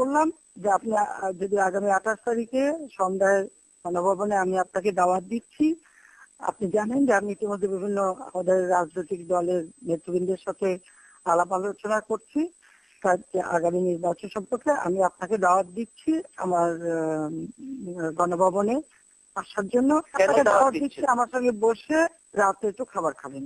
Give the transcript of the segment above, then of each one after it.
করলাম যে আপনি যদি আগামী 28 তারিখে সন্ধ্যায় গণভবনে আমি আপনাকে দাওয়াত দিচ্ছি। আপনি জানেন যে আমি ইতিমধ্যে বিভিন্ন আমাদের রাজনৈতিক দলের নেতৃবৃন্দের সাথে আলাপ আলোচনা করছি আগামী নির্বাচন সম্পর্কে। আমি আপনাকে দাওয়াত দিচ্ছি আমার গণভবনে আসার জন্য। দাওয়াত দিচ্ছি আমার সঙ্গে বসে রাতে একটু খাবার খাবেন।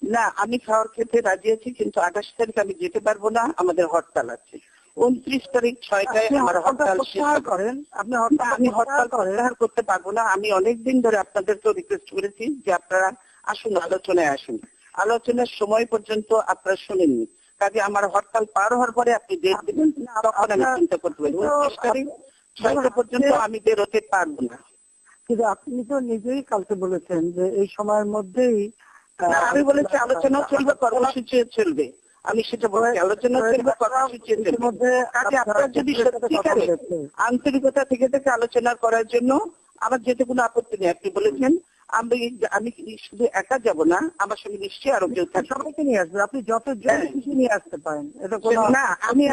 না, আমি খাবার খেতে রাজি আছি, কিন্তু 28 তারিখ আমি যেতে পারবো না, আমাদের হরতাল আছে। 29 তারিখ 6টায় আমার হরতাল করেন। আপনি আমি হরতাল প্রত্যাহার করতে পারবো না। আমি অনেকদিন ধরে আপনাদেরকে রিকোয়েস্ট করেছি যে আপনারা আসুন, আলোচনায় আসুন। আলোচনার সময় পর্যন্ত আপনারা শুনেননি। কাজে আমার হরতাল পার হওয়ার পরে আপনি ডেট দিবেন, তখন আমি চিন্তা করতে পারি। 29 তারিখ 6টা পর্যন্ত আমি বেরোতে পারবো না। কিন্তু আপনি তো নিজেই কালকে বলেছেন যে এই সময়ের মধ্যেই আমি বলেছি আলোচনা চলবে, কর্মসূচি চলবে। আমি সেটা বলছি, আলোচনা চলবে, কর্মসূচি চলবে। আপনারা যদি সত্যিকারে আন্তরিকতা থেকে আলোচনা করার জন্য আমার যেতে কোনো আপত্তি নেই। আপনি বলেছেন আমি শুধু একা যাব না, আমার সঙ্গে নিশ্চয়ই আরো কেউ থাকবে। সবাইকে নিয়ে আসবে, আপনি যত কিছু নিয়ে আসতে পারেন। না,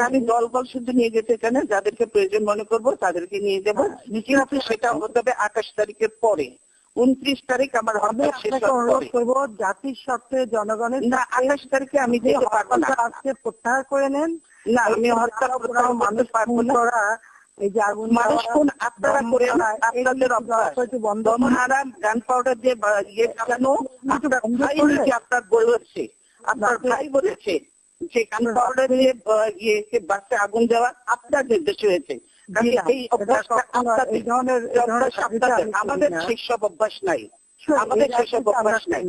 আমি দল শুধু নিয়ে যেতে চাই না, যাদেরকে প্রয়োজন মনে করবো তাদেরকে নিয়ে যাবো। কিন্তু সেটা হতে হবে 28 তারিখের পরে। 29 তারিখ আমার হবে। অনুরোধ করবো জাতির স্বার্থে জনগণের না, 28 তারিখে আমি যেতে পারবো না। আজকে প্রত্যাহার করে নেন। না, আমি হরতাল মানুষ পারবো না। এই যে আগুন মানুষ কোন আপনারা করে আপনাদের বন্ধ হারাম গান পাউডার দিয়ে ইয়ে চালানো আপনার বলেছে, আপনার ভাই বলেছে যে গান পাউডার দিয়ে বাসে আগুন দেওয়া আপনার নির্দেশ হয়েছে। আমাদের সেসব অভ্যাস নাই, আমাদের সেসব অভ্যাস নাই।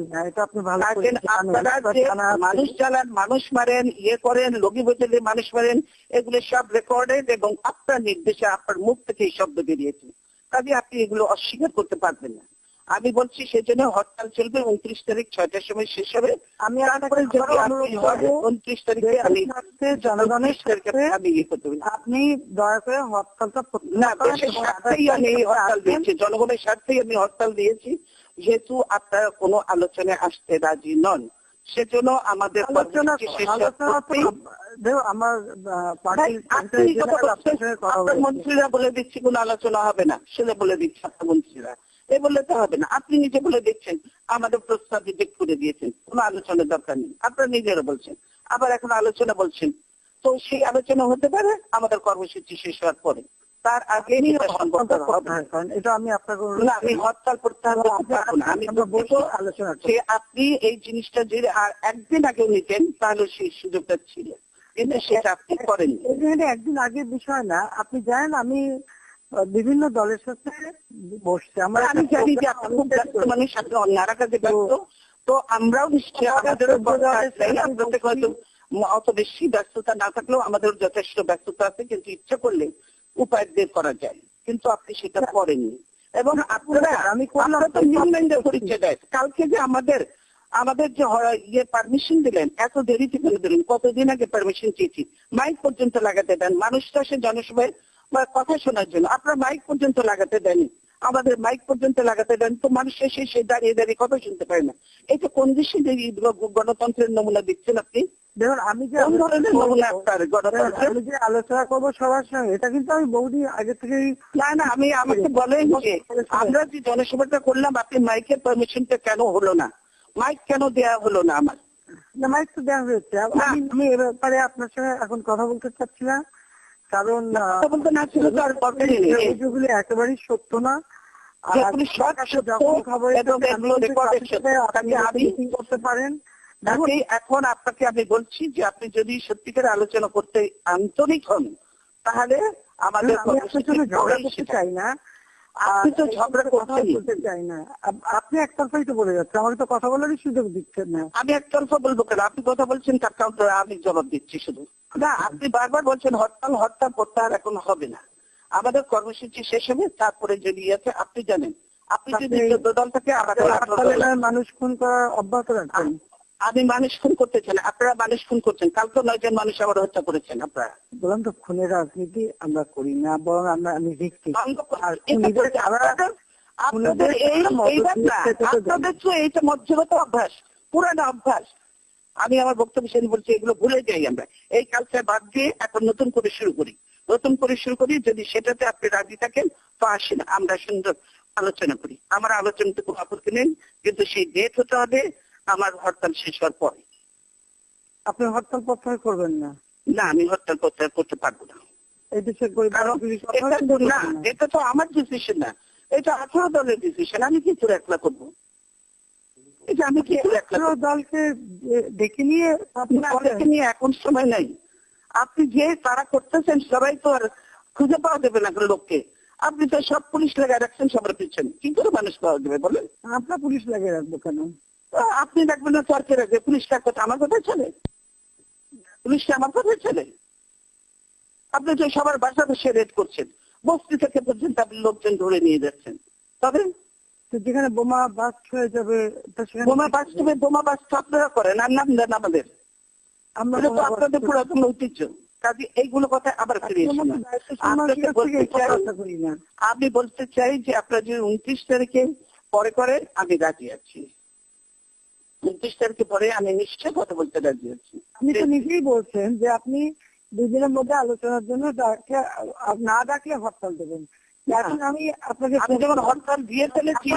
মানুষ জ্বালান, মানুষ মারেন, ইয়ে করেন, লগি বোঝালে মানুষ মারেন, এগুলো সব রেকর্ডেড এবং আপনার নির্দেশে আপনার মুখ থেকে এই শব্দ বেরিয়েছে। কাজে আপনি এগুলো অস্বীকার করতে পারবেন না। আমি বলছি সেজন্য হরতাল চলবে। 29 তারিখ 6টার সময় শেষ হবে। আমি 29 তারিখে আমি জনগণের আমি ইয়ে করতে পারি। আপনি দয়া করে হরতালটা না, দেশের স্বার্থেই আমি হরতাল দিয়েছি, জনগণের স্বার্থেই আমি হরতাল দিয়েছি। যেহেতু আপনারা কোনো আলোচনায় আসতে রাজি নন, সেজন্য আমাদের মন্ত্রীরা বলে দিচ্ছি কোন আলোচনা হবে না, সেটা বলে দিচ্ছে আপনার মন্ত্রীরা। এ বললে তো হবে না। আপনি নিজে বলে দিচ্ছেন, আমাদের প্রস্তাব রিজেক্ট করে দিয়েছেন, কোনো আলোচনার দরকার নেই। আপনারা নিজেরা বলছেন, আবার এখন আলোচনা বলছেন। তো সেই আলোচনা হতে পারে আমাদের কর্মসূচি শেষ হওয়ার পরে, তার আগে এটা আমি আপনাকে আমি হরতাল প্রত্যাহার করতে পারবো না। আমি আলোচনা আপনি এই জিনিসটা যদি আর একদিন আগেও নিতেন তাহলে সেই সুযোগটা ছিল, কিন্তু সেটা আপনি করেন। একদিন আগের বিষয় না, আপনি জানেন আমি বিভিন্ন দলের সাথে বসছি। আমি জানি যে আপনি খুব ব্যস্ত মানুষ, আপনি নানা কাজে ব্যস্ত। তো আমরাও নিশ্চয়ই আমাদের অত বেশি ব্যস্ততা না থাকলেও আমাদের যথেষ্ট ব্যস্ততা আছে, কিন্তু ইচ্ছা করলে উপায় বের করা যায়, কিন্তু আপনি সেটা করেননি। এবং আপনারা পরিচয় দেয় কালকে যে আমাদের যে ইয়ে পারমিশন দিলেন, এত দেরিতে ফেলে দিলেন। কতদিন আগে পারমিশন চেয়েছি, মাইক পর্যন্ত লাগাতে দেন। মানুষটা সে জনসভায় কথা শোনার জন্য আপনারা মাইক পর্যন্ত লাগাতে দেন, আমাদের মাইক পর্যন্ত লাগাতে দেন। তো মানুষ এসে সে দাঁড়িয়ে দাঁড়িয়ে কথা শুনতে পারে না। এটা কোন দেশে গণতন্ত্রের নমুনা দিচ্ছেন আপনি? দেখুন, আমি যে আলোচনা করবো সবার সঙ্গে, এটা কিন্তু আমি বহুদিন আগে থেকেই না আমি আমাকে বলেন যে আমরা যে জনসভাটা করলাম, আপনি মাইকের পারমিশনটা কেন হলো না? মাইক কেন দেওয়া হলো না? আমার মাইক তো দেওয়া হয়েছে। আমি এ ব্যাপারে আপনার সঙ্গে এখন কথা বলতে চাচ্ছি না, কারণ বলতে না ছিল তো আর এগুলি একেবারেই সত্য না। করতে পারেন। এখন আপনাকে আমি বলছি যে আপনি যদি সত্যিকার আলোচনা করতে আন্তরিক হন, তাহলে আমাদের ঝগড়া করতে চাই না, আপনি তো ঝগড়া করতে চাই না। আপনি একতরফাই তো বলে যাচ্ছেন, আমাকে তো কথা বলারই সুযোগ দিচ্ছেন না। আমি একতরফা বলবো কেন? আপনি কথা বলছেন, তার কাউন্টারে আমি জবাব দিচ্ছি শুধু। না, আপনি বারবার বলছেন হরতাল প্রত্যাহার এখন হবে না, আমাদের কর্মসূচি শেষ হবে, তারপরে যদি আছে আপনি জানেন। আপনি যদি 14 দল থেকে মানুষ খুন করা অব্যাহত রাখবেন। আমি মানুষ খুন করতে চাই না, আপনারা মানুষ খুন করছেন। কালকে 9 জন মানুষ আবার হত্যা করেছেন আপনারা। বললাম তো, খুনের রাজনীতি আমরা করি না, বরং আমি ভিক্টিম। আপনাদের এইটা মধ্যগত অভ্যাস, পুরানো অভ্যাস। আমি আমার বক্তব্য শেষ বলছি, এগুলো ভুলে যাই আমরা। এই কালচার বাদ দিয়ে এখন নতুন করে শুরু করি। নতুন করে শুরু করি। যদি সেটাতে আপনি রাজি থাকেন তো আসেন, আমরা সুন্দর আলোচনা করি। আমার আলোচনাতে কোনো আপত্তি নেই, কিন্তু সেই ডেট হতে হবে আমার হরতাল শেষ হওয়ার পরে। আপনি হরতাল প্রত্যাহার করবেন না? না, আমি হরতাল প্রত্যাহার করতে পারবো না। এই দেশের কারণ এটা তো আমার ডিসিশন না, এটা 18 দলের ডিসিশন। আমি কি করে একলা করবো? এটা আমি কি করে একলা করবো? দলকে ডেকে নিয়ে অনেকে নিয়ে এখন সময় নাই। আপনি যে তারা করতেছেন সবাই তো আর খুঁজে পাওয়া যাবে না লোককে। আপনি তো সব পুলিশ লাগায় রাখছেন সবার পিছনে, কি করে মানুষ পাওয়া যাবে বলেন? আপনার পুলিশ লাগিয়ে রাখবো কেন? আপনি রাখবেন না তর্কে রাখবে, পুলিশটা কথা আমার কথা চলে? পুলিশটা আমার কথা চলে? আপনি তো সবার বাসা বসে রেড করছেন, বস্তি থেকে পর্যন্ত আপনি লোকজন ধরে নিয়ে যাচ্ছেন। তবে যেখানে বোমা বাস্ট হয়ে যাবে বোমা বাস্ট আপনারা করেন আর নাম দেন আমাদের। আমরা তো আপনাদের পুরাতন ঐতিহ্য। কাজে এইগুলো কথা আবার ফিরে আমি বলতে চাই যে আপনারা যদি 29 তারিখে পরে করেন আমি রাজি আছি। 29 তারিখে পরে আমি নিশ্চয় কথা বলতে রাজি আছি। আপনি তো নিজেই বলছেন যে আপনি 2 দিনের মধ্যে আলোচনার জন্য না ডাকলে হরতাল দেবেন। এখন আমি আপনাকে যখন হরতাল দিয়ে ফেলেছি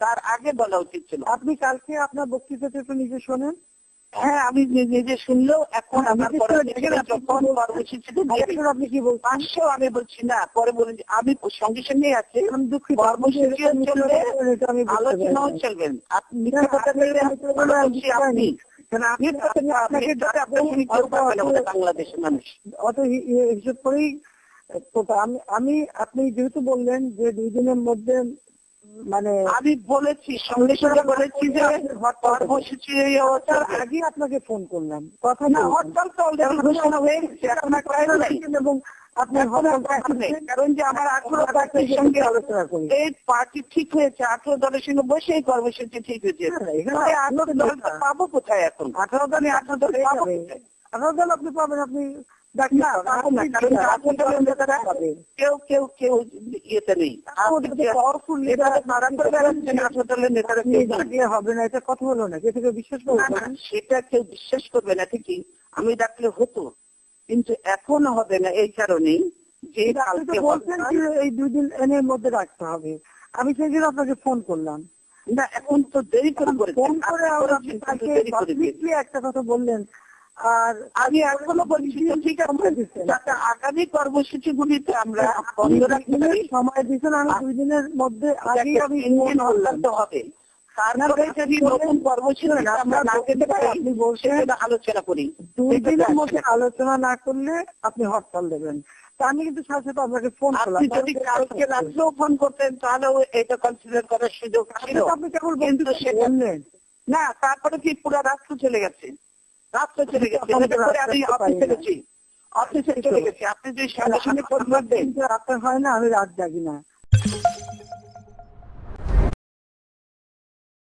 তার আগে বলা উচিত ছিল। আপনি কালকে আপনার বক্তৃতাটা একটু নিজে শোনেন। হ্যাঁ, আমি নিজে শুনলেও এখন আমার যখন কর্মসূচিতে আপনি কি বলছেন? পাঁচশো আমি বলছি না, পরে বলেন আমি সঙ্গে সঙ্গে আছি। কর্মসূচি চলবে, আলোচনাও চলবেন। আপনি বাংলাদেশের মানুষ অত হিসেব করেই আমি আপনি যেহেতু বললেন যে 2 দিনের মধ্যে, মানে আমি বলেছি সঙ্গে সঙ্গে বলেছি যে কর্মসূচি আগে আপনাকে ফোন করলাম, কথা না হরতাল তো অলরেডি ঘোষণা হয়ে গেছে এবং আপনার কারণ যে আমার 18 পার্টির সঙ্গে আলোচনা করি, এই পার্টি ঠিক হয়েছে, 18 দলের সঙ্গে বসে এই কর্মসূচি ঠিক হয়েছে। 18 দল পাবো কোথায় এখন? 18 দল আপনি পাবেন, আপনি কেউ কেউ কেউ ইয়েতে নেই, হবে না, এটা কথা হলো না, কেউ বিশ্বাস করবে না। সেটা কেউ বিশ্বাস করবে না ঠিকই, আমি ডাকলে হতো, কিন্তু এখন হবে না। এই কারণেই যে বলছেন এই 2 দিন এর মধ্যে রাখতে হবে, আমি সেই জন্য আপনাকে ফোন করলাম। না এখন তো দেরি করে ফোন করে একটা কথা বললেন, আর আমি এখনো বলছি ঠিক আছে যাতে আগামী কর্মসূচি গুলিতে আমরা বন্ধ রাখতে পারি। সময় দিচ্ছেন, আমি 2 দিনের মধ্যে আগেই আমি হবে। তারপরে যদি নতুন কর্মসূচি আমরা না পেতে পারি আপনি বলছেন আলোচনা করি। 2 দিনের মধ্যে আলোচনা না করলে আপনি হরতাল দেবেন। তা আমি কিন্তু সাথে সাথে আপনাকে ফোন করলাম। আপনি যদি কালকে রাত্রেও ফোন করতেন তাহলেও এটা কনসিডার করার সুযোগ ছিল। আপনি কেবল বললেন না, তারপরে কি পুরো রাত্র চলে গেছে, আমি অফিসে চলে গেছি। আপনি যদি সঙ্গে সঙ্গে ফোন করবেন, আপনার হয় না, আমি রাত জাগি না।